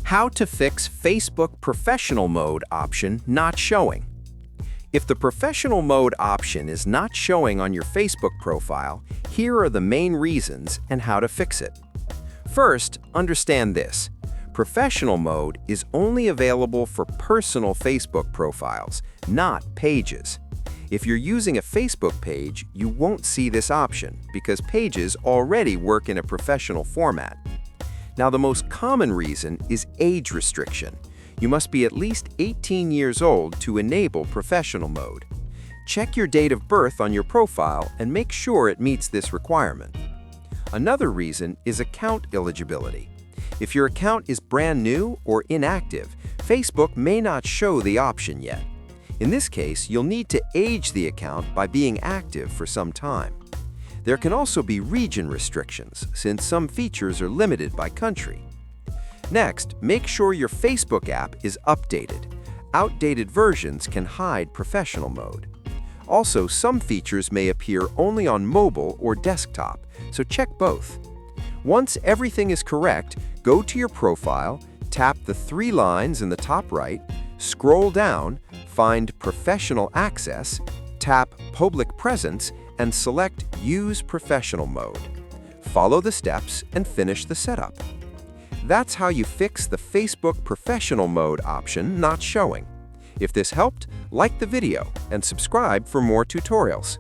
How to fix Facebook Professional Mode option not showing. If the Professional Mode option is not showing on your Facebook profile, here are the main reasons and how to fix it. First, understand this. Professional Mode is only available for personal Facebook profiles, not pages. If you're using a Facebook page, you won't see this option because pages already work in a professional format. Now, the most common reason is age restriction. You must be at least 18 years old to enable Professional Mode. Check your date of birth on your profile and make sure it meets this requirement. Another reason is account eligibility. If your account is brand new or inactive, Facebook may not show the option yet. In this case, you'll need to age the account by being active for some time. There can also be region restrictions, since some features are limited by country. Next, make sure your Facebook app is updated. Outdated versions can hide Professional Mode. Also, some features may appear only on mobile or desktop, so check both. Once everything is correct, go to your profile, tap the three lines in the top right, scroll down, find Professional Access, tap Public Presence, and select Use Professional Mode. Follow the steps and finish the setup. That's how you fix the Facebook Professional Mode option not showing. If this helped, like the video and subscribe for more tutorials.